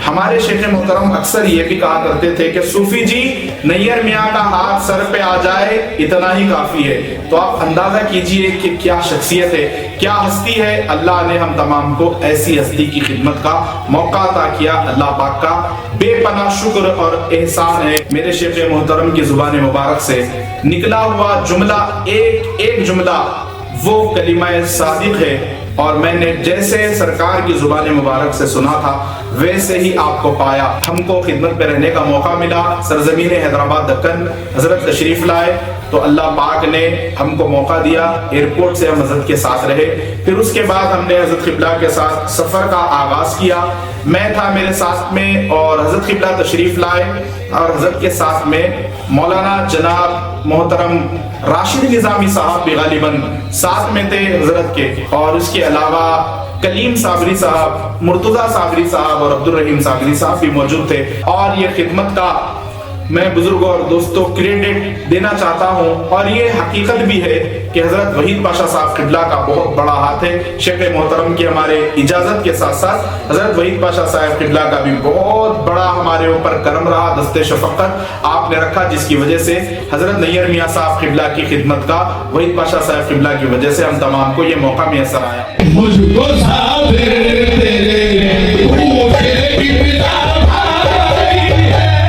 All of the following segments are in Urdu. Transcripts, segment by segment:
ہمارے شیخ محترم اکثر یہ بھی کہا کرتے تھے کہ صوفی جی نیر میاں کا ہاتھ سر پہ آ جائے اتنا ہی کافی ہے۔ تو آپ اندازہ کیجئے کہ کیا شخصیت ہے، کیا ہستی ہے۔ اللہ نے ہم تمام کو ایسی ہستی کی خدمت کا موقع عطا کیا۔ اللہ پاک کا بے پناہ شکر اور احسان ہے۔ میرے شیخ محترم کی زبان مبارک سے نکلا ہوا جملہ ایک جملہ وہ کلمہ صادق ہے، اور میں نے جیسے سرکار کی زبان مبارک سے سنا تھا ویسے ہی آپ کو پایا۔ ہم کو خدمت پہ رہنے کا موقع ملا، سرزمین حیدرآباد دکن حضرت تشریف لائے تو اللہ پاک نے ہم کو موقع دیا، ایئرپورٹ سے ہم حضرت کے ساتھ رہے۔ پھر اس کے بعد ہم نے حضرت قبلہ کے ساتھ سفر کا آغاز کیا۔ میں تھا میرے ساتھ میں، اور حضرت قبلہ تشریف لائے، اور حضرت کے ساتھ میں مولانا جناب محترم راشد نظامی صاحب بھی غالباً ساتھ میں تھے حضرت کے، اور اس کے علاوہ کلیم صابری صاحب، مرتضیٰ صابری صاحب اور عبد الرحیم صابری صاحب بھی موجود تھے۔ اور یہ خدمت کا میں بزرگوں اور دوستوں کریڈٹ دینا چاہتا ہوں، اور یہ حقیقت بھی ہے کہ حضرت وحید پاشا صاحب قبلہ کا بہت بڑا ہاتھ ہے۔ شیخ محترم کی ہمارے اجازت کے ساتھ ساتھ حضرت وحید پاشا صاحب قبلہ کا بھی بہت بڑا ہمارے اوپر کرم رہا، دست شفقت آپ نے رکھا، جس کی وجہ سے حضرت نیر میاں صاحب قبلہ کی خدمت کا وحید پاشا صاحب قبلہ کی وجہ سے ہم تمام کو یہ موقع میسر آیا۔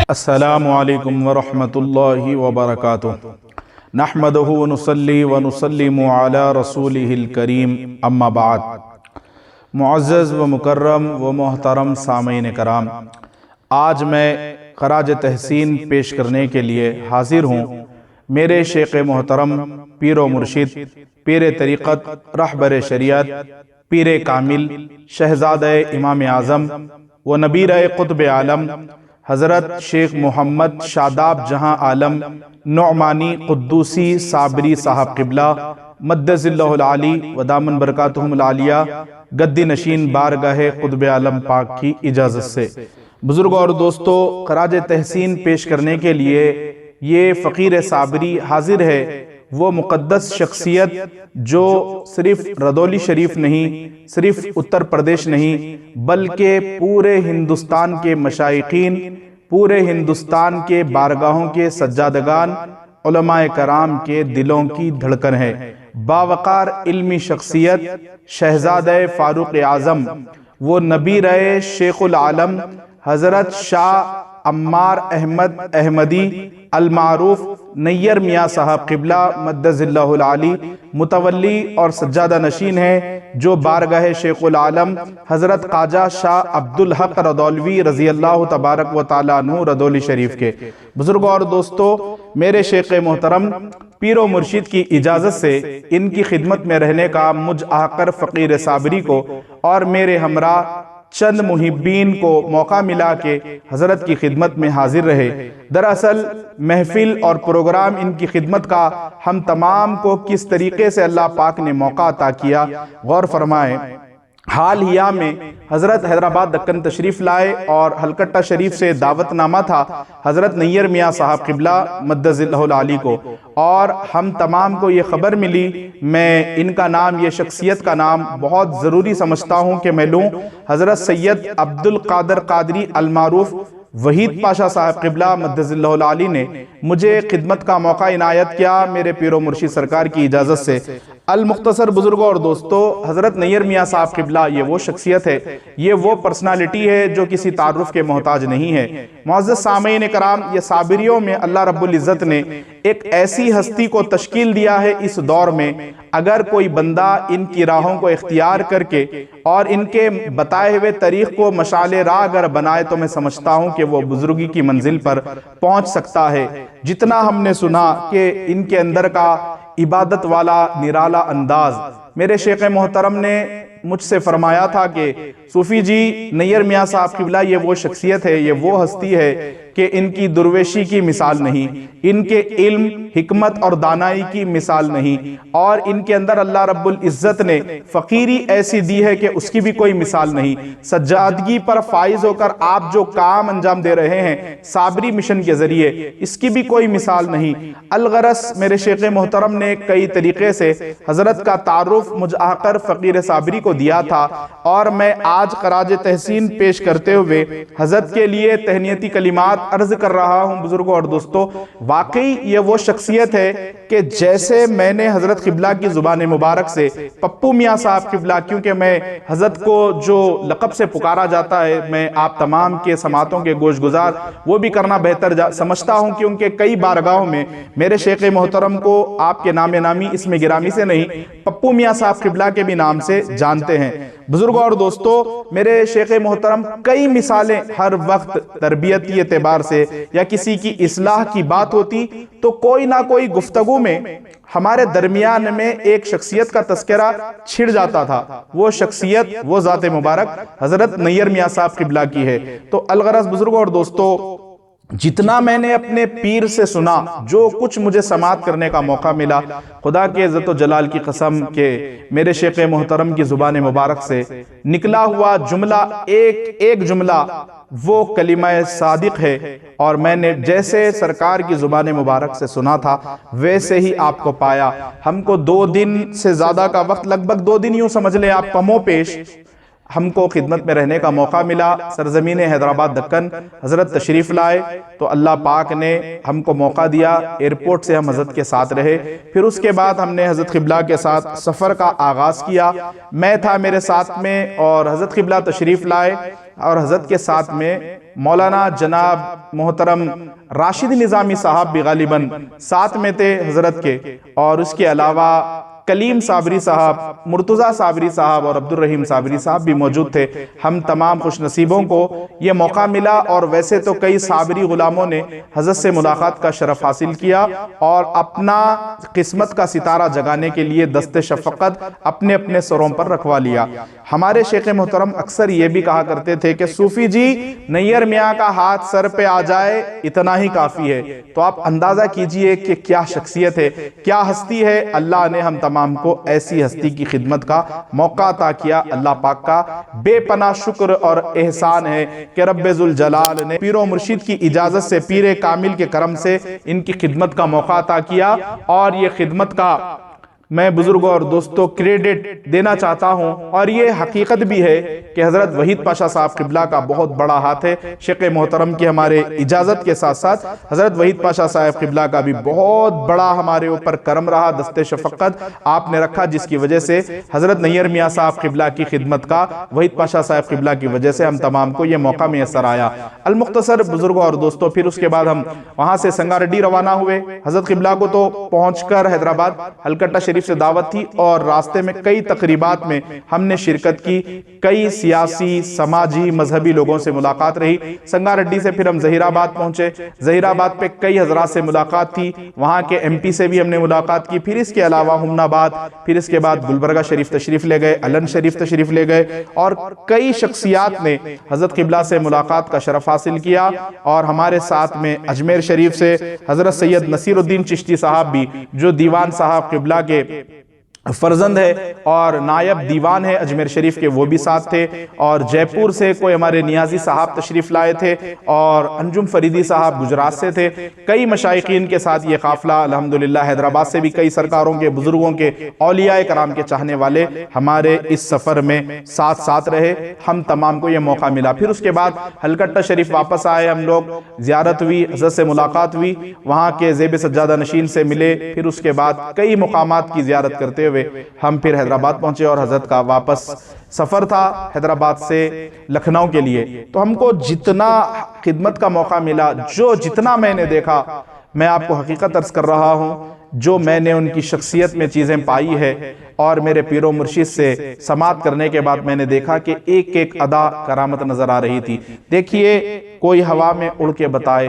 السلام علیکم ورحمۃ اللہ وبرکاتہ۔ نحمدہ ونصلی ونسلم علی رسولہ الکریم، اما بعد۔ معزز و مکرم و محترم سامعین کرام، آج میں خراج تحسین پیش کرنے کے لیے حاضر ہوں میرے شیخ محترم پیر و مرشد، پیر طریقت، رہبر شریعت، پیر کامل، شہزادہ امام اعظم و نبیر قطب عالم حضرت شیخ محمد شاداب جہاں عالم نعمانی قدوسی صابری صاحب قبلہ مدظ اللہ العالی و دامن برکاتہم العالیہ گدی نشین بارگاہ قطب عالم پاک کی اجازت سے بزرگوں اور دوستو، خراج تحسین پیش کرنے کے لیے یہ فقیر صابری حاضر ہے، وہ مقدس شخصیت جو صرف ردولی شریف نہیں، صرف اتر پردیش نہیں، بلکہ پورے ہندوستان کے مشائقین، پورے ہندوستان کے بارگاہوں کے سجادگان، علماء کرام کے دلوں کی دھڑکن ہے۔ باوقار علمی شخصیت، شہزادہ فاروق اعظم، وہ نبی رہے شیخ العالم حضرت شاہ عمار احمد احمدی المعروف نیر میاں صاحب قبلہ مدظ اللہ العالی متولی اور سجادہ نشین ہے، جو بارگاہ شیخ العالم حضرت خواجہ شاہ عبدالحق رضولوی رضی اللہ تبارک و تعالیٰ عنہ رضولی شریف کے۔ بزرگوں اور دوستو، میرے شیخ محترم پیر و مرشد کی اجازت سے ان کی خدمت میں رہنے کا مجھ آقر فقیر صابری کو اور میرے ہمراہ چند محبین کو موقع ملا کہ حضرت کی خدمت میں حاضر رہے۔ دراصل محفل اور پروگرام ان کی خدمت کا ہم تمام کو کس طریقے سے اللہ پاک نے موقع عطا کیا، غور فرمائیں۔ حال ہی میں حضرت حیدرآباد دکن تشریف لائے اور ہلکٹہ شریف سے دعوت نامہ تھا حضرت نیر میاں صاحب قبلہ مدظ اللہ العالی کو، اور ہم تمام کو یہ خبر ملی۔ میں ان کا نام، یہ شخصیت کا نام بہت ضروری سمجھتا ہوں کہ میں لوں۔ حضرت سید عبد القادر قادری المعروف وحید پاشا صاحب قبلہ مدظ اللہ العالی نے مجھے خدمت کا موقع عنایت کیا میرے پیر و مرشد سرکار کی اجازت سے۔ المختصر بزرگوں اور دوستو، حضرت نیر میاں صاحب قبلہ یہ وہ شخصیت ہے، یہ وہ پرسنالٹی ہے جو کسی تعارف کے محتاج نہیں ہے۔ معزز سامعین کرام، یہ صابریوں میں اللہ رب العزت نے ایک ایسی ہستی کو تشکیل دیا ہے اس دور میں، اگر کوئی بندہ ان کی راہوں کو اختیار کر کے اور ان کے بتائے ہوئے طریق کو مشعل راہ اگر بنائے تو میں سمجھتا ہوں کہ وہ بزرگی کی منزل پر پہنچ سکتا ہے۔ جتنا ہم نے سنا کہ ان کے اندر کا عبادت والا نرالا انداز، میرے شیخ محترم نے مجھ سے فرمایا تھا کہ صوفی جی، نیر میاں صاحب قبلہ یہ وہ شخصیت ہے، یہ وہ ہستی ہے کہ ان کی درویشی کی مثال نہیں، ان کے علم، حکمت اور دانائی کی مثال نہیں، اور ان کے اندر اللہ رب العزت نے فقیری ایسی دی ہے کہ اس کی بھی کوئی مثال نہیں۔ سجادگی پر فائز ہو کر آپ جو کام انجام دے رہے ہیں صابری مشن کے ذریعے، اس کی بھی کوئی مثال نہیں۔ الغرض میرے شیخ محترم نے کئی طریقے سے حضرت کا تعارف مجھ آقر فقیر صابری کو دیا تھا، اور میں آج خراج تحسین پیش کرتے ہوئے حضرت کے لیے تہنیتی کلمات عرض کر رہا ہوں۔ بزرگوں اور دوستوں، واقعی یہ وہ شخصیت ہے کہ جیسے میں نے حضرت قبلہ کی زبان مبارک سے پپو میاں صاحب قبلہ، کیونکہ میں حضرت کو جو لقب سے پکارا جاتا ہے میں آپ تمام کے سماعتوں کے گوش گزار وہ بھی کرنا بہتر سمجھتا ہوں، کیونکہ کئی بارگاہوں میں میرے شیخ محترم کو آپ کے نام نامی اسم گرامی سے نہیں، پپو میاں صاحب قبلہ کے بھی نام سے جانتے ہیں۔ بزرگوں اور دوستوں، میرے شیخ محترم کئی مثالیں ہر وقت تربیتی اعتبار سے یا کسی کی اصلاح کی بات ہوتی تو کوئی نہ کوئی گفتگو میں ہمارے درمیان میں ایک شخصیت کا تذکرہ چھڑ جاتا تھا۔ وہ شخصیت، وہ ذات مبارک حضرت نیر میاں صاحب قبلہ کی ہے۔ تو الغرض بزرگوں اور دوستوں، جتنا میں نے اپنے پیر سے سنا، جو کچھ مجھے سماعت کرنے کا موقع ملا، خدا کے عزت و جلال کی قسم کہ میرے شیخ محترم کی زبان مبارک سے نکلا ہوا جملہ ایک جملہ وہ کلمہ صادق ہے، اور میں نے جیسے سرکار کی زبان مبارک سے سنا تھا ویسے ہی آپ کو پایا۔ ہم کو 2 دن سے زیادہ کا وقت، لگ بھگ 2 دن یوں سمجھ لیں آپ پمو پیش، ہم کو خدمت میں رہنے کا موقع ملا۔ سرزمین حیدرآباد دکن حضرت تشریف لائے تو اللہ پاک نے ہم کو موقع دیا، ایئرپورٹ سے ہم حضرت کے ساتھ رہے۔ پھر اس کے بعد ہم نے حضرت قبلہ کے ساتھ سفر کا آغاز کیا۔ میں تھا میرے ساتھ میں، اور حضرت قبلہ تشریف لائے، اور حضرت کے ساتھ میں مولانا جناب محترم راشد نظامی صاحب بھی غالباً ساتھ میں تھے حضرت کے، اور اس کے علاوہ کلیم صابری صاحب، مرتضیٰ صابری صاحب اور عبد الرحیم صابری صاحب بھی موجود تھے۔ ہم تمام خوش نصیبوں کو یہ موقع ملا، اور ویسے تو کئی صابری غلاموں نے حضرت سے ملاقات کا شرف حاصل کیا اور اپنا قسمت کا ستارہ جگانے کے لیے دست شفقت اپنے اپنے سروں پر رکھوا لیا۔ ہمارے شیخ محترم اکثر یہ بھی کہا کرتے تھے کہ صوفی جی، نیر میاں کا ہاتھ سر پہ آ جائے اتنا ہی کافی ہے۔ تو آپ اندازہ کیجئے کہ کیا شخصیت ہے، کیا ہستی ہے۔ اللہ نے ہم تمام کو ایسی ہستی کی خدمت کا موقع عطا کیا۔ اللہ پاک کا بے پناہ شکر اور احسان ہے کہ رب ذوالجلال نے پیر و مرشد کی اجازت سے، پیر کامل کے کرم سے ان کی خدمت کا موقع عطا کیا، اور یہ خدمت کا میں بزرگوں اور دوستوں کریڈٹ دینا چاہتا ہوں، اور یہ حقیقت بھی ہے کہ حضرت وحید پاشا صاحب قبلہ کا بہت بڑا ہاتھ ہے۔ شیخ محترم کی ہمارے اجازت کے ساتھ ساتھ حضرت وحید پاشا صاحب قبلہ کا بھی بہت بڑا ہمارے اوپر کرم رہا، دست شفقت آپ نے رکھا، جس کی وجہ سے حضرت نیر میاں صاحب قبلہ کی خدمت کا، وحید پاشا صاحب قبلہ کی وجہ سے ہم تمام کو یہ موقع میسر آیا۔ المختصر بزرگوں اور دوستوں، پھر اس کے بعد ہم وہاں سے سنگاریڈی روانہ ہوئے۔ حضرت قبلہ کو تو پہنچ کر حیدرآباد ہلکٹہ شریف سے دعوت تھی، اور راستے میں کئی تقریبات میں ہم نے شرکت کی، کئی سیاسی، سماجی، مذہبی لوگوں سے ملاقات رہی۔ سنگاریڈی سے پھر ہم ظہیر آباد پہنچے۔ ظہیر آباد پہ کئی حضرات سے ملاقات تھی، وہاں کے ایم پی سے بھی ہم نے ملاقات کی۔ پھر اس کے علاوہ ہمن آباد، پھر اس کے بعد گلبرگہ شریف تشریف لے گئے، علن شریف تشریف لے گئے، اور کئی شخصیات نے حضرت قبلہ سے ملاقات کا شرف حاصل کیا۔ اور ہمارے ساتھ میں اجمیر شریف سے حضرت سید نصیر الدین چشتی صاحب بھی، جو دیوان صاحب قبلہ کے فرزند ہے اور نائب دیوان ہے اجمیر شریف کے، وہ بھی ساتھ تھے۔ اور جے پور سے کوئی ہمارے نیازی صاحب تشریف لائے تھے، اور انجم فریدی صاحب گجرات سے تھے۔ کئی مشائقین کے ساتھ یہ قافلہ الحمدللہ، حیدرآباد سے بھی کئی سرکاروں کے، بزرگوں کے، اولیاء کرام کے چاہنے والے ہمارے اس سفر میں ساتھ رہے۔ ہم تمام کو یہ موقع ملا۔ پھر اس کے بعد ہلکٹہ شریف واپس آئے ہم لوگ، زیارت ہوئی، حضرت سے ملاقات ہوئی، وہاں کے زیب سجادہ نشین سے ملے۔ پھر اس کے بعد کئی مقامات کی زیارت کرتے ہوئے ہم پھر حیدرآباد پہنچے، اور حضرت کا واپس سفر تھا حیدرآباد سے لکھنؤ کے لیے۔ تو ہم کو جتنا خدمت کا موقع ملا، جتنا میں نے دیکھا، میں آپ کو حقیقت عرض کر رہا ہوں، جو میں نے ان کی شخصیت میں چیزیں پائی ہے، اور میرے پیر و مرشد سے سماعت کرنے کے بعد میں نے دیکھا کہ ایک ایک ادا کرامت نظر آ رہی تھی۔ دیکھیے، کوئی ہوا میں اڑ کے بتائے،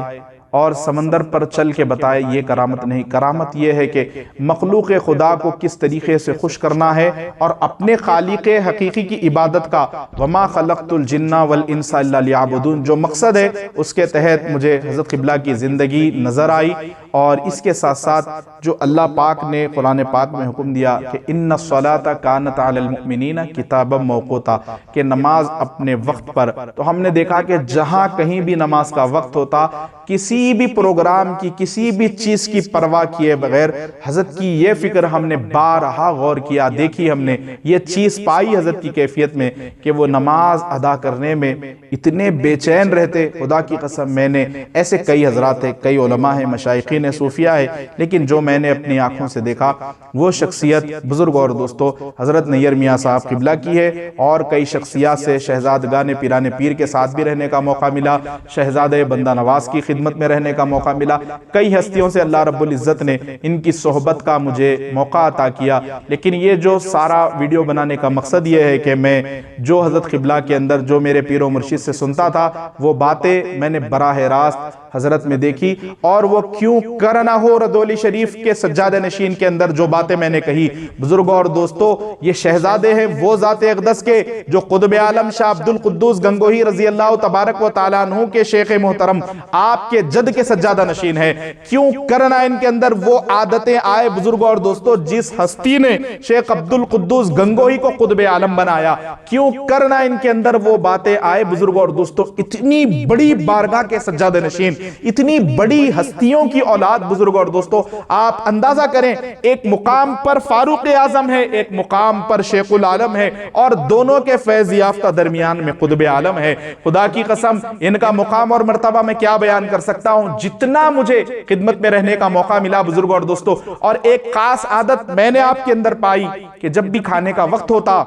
اور سمندر پر چل کے بتائے، یہ کرامت نہیں۔ کرامت یہ ہے کہ مخلوق خدا کو کس طریقے سے خوش کرنا ہے اور اپنے خالق حقیقی کی عبادت کا، وما خلقت الجن والانس الا لیعبدون، جو مقصد ہے اس کے تحت مجھے حضرت قبلہ کی زندگی نظر آئی۔ اور اس کے ساتھ ساتھ جو اللہ پاک نے قرآن پاک میں حکم دیا کہ ان الصلاۃ کانت علی المؤمنین کتابا موقوتا، کہ نماز اپنے وقت پر، تو ہم نے دیکھا کہ جہاں کہیں بھی نماز کا وقت ہوتا، کسی بھی پروگرام کی، کسی بھی چیز کی پرواہ کیے بغیر حضرت کی یہ فکر ہم نے بارہا غور کیا، دیکھی ہم نے یہ چیز پائی حضرت کی کیفیت میں کہ وہ نماز ادا کرنے میں اتنے بے چین رہتے۔ خدا کی قسم میں نے ایسے کئی حضرات ہیں، کئی علماء ہیں، مشائخین صوفیاء ہے، لیکن جو میں نے اپنی آنکھوں سے دیکھا وہ شخصیت بزرگ اور دوستو حضرت نیئر میاں صاحب قبلہ کی ہے۔ اور کئی شخصیات سے شہزادگان پیران پیر کے ساتھ بھی رہنے کا موقع ملا، شہزادہ بندہ نواز کی خدمت میں رہنے کا موقع ملا، کئی ہستیوں سے اللہ رب العزت نے ان کی صحبت کا مجھے موقع عطا کیا۔ لیکن یہ جو سارا ویڈیو بنانے کا مقصد یہ ہے کہ میں جو حضرت قبلہ کے اندر جو میرے پیر و مرشد سے سنتا تھا وہ باتیں میں نے براہ راست حضرت میں دیکھی، اور وہ کیوں کرنا ہو ردولی شریف کے سجادہ نشین کے اندر جو باتیں میں نے کہی۔ بزرگوں اور دوستو، یہ شہزادے ہیں وہ ذات اقدس کے جو قطب عالم شاہ عبد القدوس گنگوہی رضی اللہ تبارک و تعالیٰ عنہ کے شیخ محترم، آپ کے جد کے سجادہ نشین ہے۔ کیوں کرنا ان کے اندر وہ عادتیں آئے بزرگوں اور دوستو جس ہستی نے شیخ عبد القدوس گنگوہی کو قطب عالم بنایا، کیوں کرنا ان کے اندر وہ باتیں آئے بزرگوں اور دوستو۔ اتنی بڑی بارگاہ کے سجادہ نشین، اتنی بڑی ہستیوں کی اولاد بزرگ اور دوستو، آپ اندازہ کریں، ایک مقام پر فاروق اعظم ہے، ایک مقام پر شیخ العالم ہے، اور دونوں کے فیض یافتہ درمیان میں قطب عالم ہے۔ خدا کی قسم ان کا مقام اور مرتبہ میں کیا بیان کر سکتا ہوں، جتنا مجھے خدمت میں رہنے کا موقع ملا بزرگ اور دوستو۔ اور ایک خاص عادت میں نے آپ کے اندر پائی کہ جب بھی کھانے کا وقت ہوتا،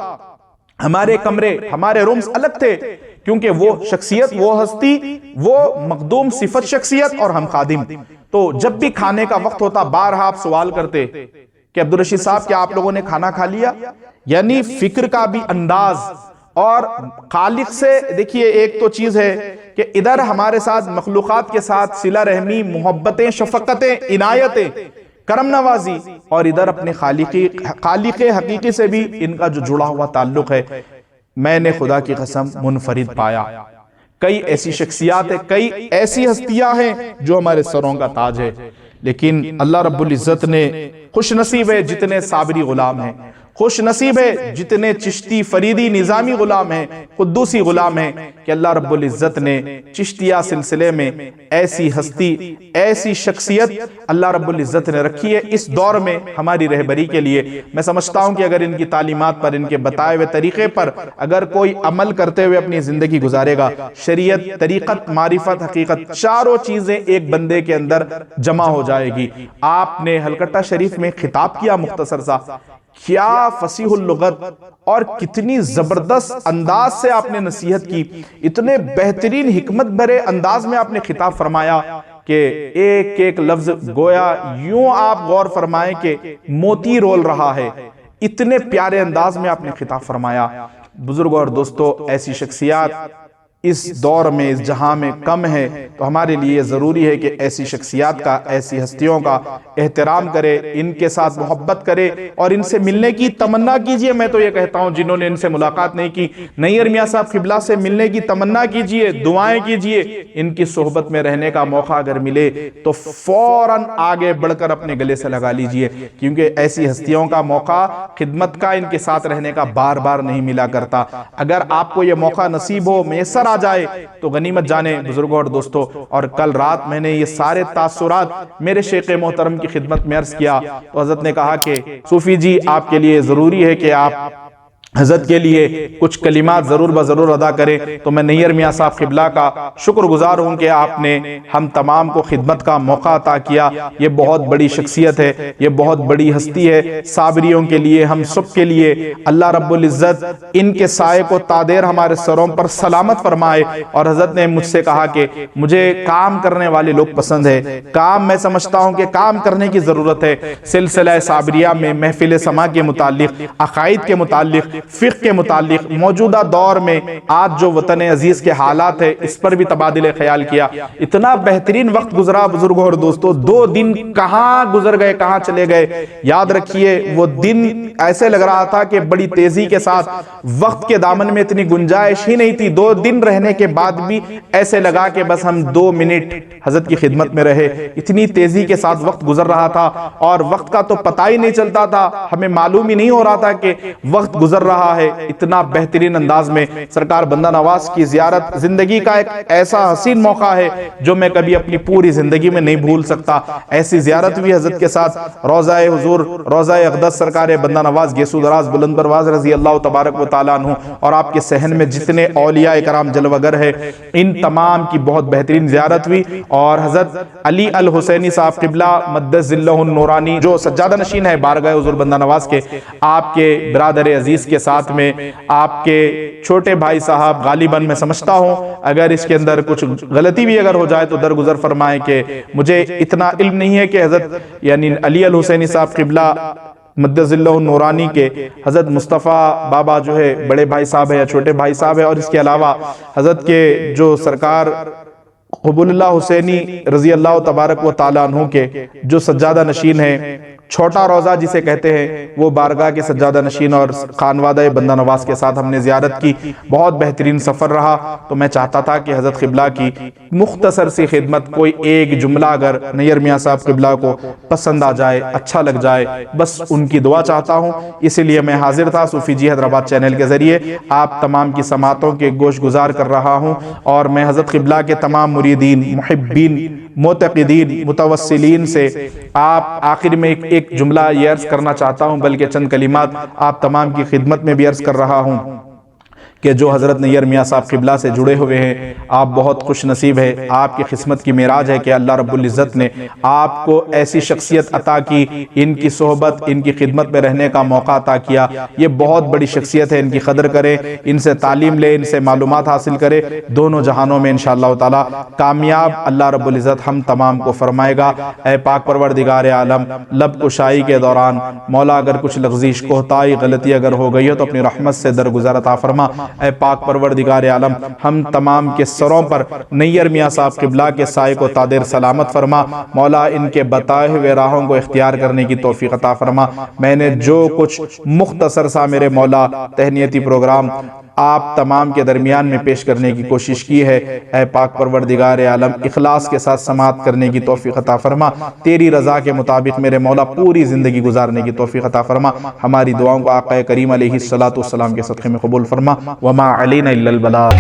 ہمارے کمرے، ہمارے رومز الگ تھے، کیونکہ وہ شخصیت، وہ ہستی، وہ مخدوم صفت شخصیت اور ہم خادم، تو جب بھی کھانے کا وقت ہوتا بارہا آپ سوال کرتے کہ عبدالرشید صاحب کیا آپ لوگوں نے کھانا کھا لیا؟ یعنی فکر کا بھی انداز، اور خالق سے دیکھیے ایک تو چیز ہے کہ ادھر ہمارے ساتھ مخلوقات کے ساتھ صلہ رحمی، محبتیں، شفقتیں، عنایتیں، کرم نوازی، اور ادھر اپنے خالق حقیقی سے بھی ان کا جو جڑا ہوا تعلق ہے، میں نے خدا کی قسم منفرد پایا۔ کئی ایسی شخصیات ہیں، کئی ایسی ہستیاں ہیں جو ہمارے سروں کا تاج ہے، لیکن اللہ رب العزت نے خوش نصیب ہے جتنے صابری غلام ہیں، خوش نصیب ہے جتنے چشتی فریدی نظامی غلام ہیں، قدوسی غلام ہیں، کہ اللہ رب العزت نے چشتیہ سلسلے میں ایسی ہستی، ایسی شخصیت اللہ رب العزت نے رکھی ہے اس دور میں ہماری رہبری کے لیے۔ میں سمجھتا ہوں کہ اگر ان کی تعلیمات پر، ان کے بتائے ہوئے طریقے پر اگر کوئی عمل کرتے ہوئے اپنی زندگی گزارے گا، شریعت، طریقت، معرفت، حقیقت، چاروں چیزیں ایک بندے کے اندر جمع ہو جائے گی۔ آپ نے حلقٹہ شریف میں خطاب کیا مختصر سا، کیا فصیح اللغت اور کتنی زبردست انداز سے آپ نے نصیحت کی، اتنے بہترین حکمت بھرے انداز میں آپ نے خطاب فرمایا کہ ایک ایک لفظ گویا یوں آپ غور فرمائیں کہ موتی رول رہا ہے، اتنے پیارے انداز میں آپ نے خطاب فرمایا۔ بزرگوں اور دوستو، ایسی شخصیات اس دور میں، اس جہاں میں کم ہے، تو ہمارے لیے ضروری ہے کہ ایسی شخصیات کا، ایسی ہستیوں کا احترام کرے، ان کے ساتھ محبت کرے اور ان سے ملنے کی تمنا کیجئے۔ میں تو یہ کہتا ہوں جنہوں نے ان سے ملاقات نہیں کی، نیئر میاں صاحب قبلہ سے ملنے کی تمنا کیجئے، دعائیں کیجئے، ان کی صحبت میں رہنے کا موقع اگر ملے تو فوراً آگے بڑھ کر اپنے گلے سے لگا لیجئے، کیونکہ ایسی ہستیوں کا موقع خدمت کا، ان کے ساتھ رہنے کا بار بار نہیں ملا کرتا۔ اگر آپ کو یہ موقع نصیب ہو، میسر آ جائے تو غنیمت جانے بزرگوں اور دوستو۔ اور کل رات میں نے یہ سارے تاثرات میرے شیخ محترم کی خدمت میں عرض کیا تو حضرت نے کہا کہ صوفی جی آپ کے لیے ضروری ہے کہ آپ حضرت کے لیے کچھ کلمات ضرور بضرور ادا کریں۔ تو میں نیئر میاں صاحب قبلہ کا شکر گزار ہوں کہ آپ نے ہم تمام کو خدمت کا موقع عطا کیا۔ یہ بہت بڑی شخصیت ہے، یہ بہت بڑی ہستی ہے، صابریوں کے لیے، ہم سب کے لیے اللہ رب العزت ان کے سائے کو تادیر ہمارے سروں پر سلامت فرمائے۔ اور حضرت نے مجھ سے کہا کہ مجھے کام کرنے والے لوگ پسند ہے، کام میں سمجھتا ہوں کہ کام کرنے کی ضرورت ہے۔ سلسلہ صابریہ میں محفل سما کے متعلق، عقائد کے متعلق فقہ کے متعلق موجودہ دور میں آج جو وطن عزیز کے حالات ہے اس پر بھی تبادلہ خیال کیا۔ اتنا بہترین وقت گزرا بزرگوں اور دوستوں، 2 دن کہاں گزر گئے، کہاں چلے گئے۔ یاد رکھیے وہ دن ایسے لگ رہا تھا کہ بڑی تیزی کے ساتھ، وقت کے دامن میں اتنی گنجائش ہی نہیں تھی۔ 2 دن رہنے کے بعد بھی ایسے لگا کہ بس ہم 2 منٹ حضرت کی خدمت میں رہے، اتنی تیزی کے ساتھ وقت گزر رہا تھا اور وقت کا تو پتہ ہی نہیں چلتا تھا، ہمیں معلوم ہی نہیں ہو رہا تھا کہ وقت گزر رہا ہے۔ اتنا بہترین انداز میں سرکار بندہ نواز کی زیارت زندگی کا ایک ایسا حسین موقع ہے جو میں کبھی اپنی پوری زندگی میں نہیں بھول سکتا۔ ایسی زیارت بھی حضرت کے ساتھ روضہ حضور، روضہ اقدس سرکار بندہ نواز گیسو دراز بلند پرواز رضی اللہ تبارک و تعالیٰ عنہ اور آپ کے صحن میں جتنے اولیاء کرام جلوگر ہے ان تمام کی بہت بہترین زیارت ہوئی۔ اور حضرت علی الحسینی صاحب قبلہ مدد ذلہ النورانی جو سجادہ نشین ہے بارگاہ حضور بندہ نواز کے، آپ کے برادر عزیز کے ساتھ میں آپ کے چھوٹے بھائی صاحب، غالباً میں سمجھتا ہوں اگر اس کے اندر کچھ غلطی بھی اگر ہو جائے تو درگزر فرمائیں کہ مجھے اتنا علم نہیں ہے کہ حضرت یعنی علی الحسینی صاحب قبلہ مدد ذلہ النورانی کے حضرت مصطفیٰ بابا جو ہے بڑے بھائی صاحب ہے یا چھوٹے بھائی صاحب ہے، اور اس کے علاوہ حضرت کے جو سرکار قبول اللہ حسینی رضی اللہ تبارک و تعالیٰ عنہ کے جو سجادہ نشین ہے، چھوٹا روضہ جسے کہتے ہیں، وہ بارگاہ کے سجادہ نشین اور خانوادہ بندہ نواز کے ساتھ ہم نے زیارت کی۔ بہت بہترین سفر رہا۔ تو میں چاہتا تھا کہ حضرت قبلہ کی مختصر سی خدمت، کوئی ایک جملہ اگر نیر میاں صاحب قبلہ کو پسند آ جائے، اچھا لگ جائے، بس ان کی دعا چاہتا ہوں۔ اسی لیے میں حاضر تھا صوفی جی حیدرآباد چینل کے ذریعے آپ تمام کی سماعتوں کے گوش گزار کر رہا ہوں، اور میں حضرت قبلہ کے تمام مریدین، محبین، معتقدین، متوسلین سے آپ آخر میں ایک جملہ یہ عرض کرنا چاہتا ہوں، بلکہ چند کلمات آپ تمام کی خدمت میں بھی عرض کر رہا ہوں کہ جو حضرت نیر میاں صاحب قبلہ سے جڑے ہوئے ہیں آپ بہت خوش نصیب ہے۔ آپ کی قسمت کی معراج ہے کہ اللہ رب العزت نے آپ کو ایسی شخصیت عطا کی، ان کی صحبت، ان کی خدمت میں رہنے کا موقع عطا کیا۔ یہ بہت بڑی شخصیت ہے، ان کی قدر کریں، ان سے تعلیم لیں، ان سے معلومات حاصل کریں، دونوں جہانوں میں انشاءاللہ تعالی کامیاب اللہ رب العزت ہم تمام کو فرمائے گا۔ اے پاک پروردگار عالم، لب کشائی کے دوران مولا اگر کچھ لغزش، کوتاہی، غلطی اگر ہو گئی ہو تو اپنی رحمت سے درگزر عطا فرما۔ اے پاک پروردگار عالم، ہم تمام کے سروں پر نیر میاں صاحب قبلہ کے سائے کو تادر سلامت فرما۔ مولا ان کے بتائے ہوئے راہوں کو اختیار کرنے کی توفیق عطا فرما۔ میں نے جو کچھ مختصر سا میرے مولا تہنیتی پروگرام آپ تمام کے درمیان میں پیش کرنے کی کوشش کی ہے، اے پاک پروردگار عالم اخلاص کے ساتھ سماعت کرنے کی توفیق عطا فرما۔ تیری رضا کے مطابق میرے مولا پوری زندگی گزارنے کی توفیق عطا فرما۔ ہماری دعاؤں کو آقا کریم علیہ الصلوۃ والسلام کے صدقے میں قبول فرما۔ وما علینا الا البلاغ۔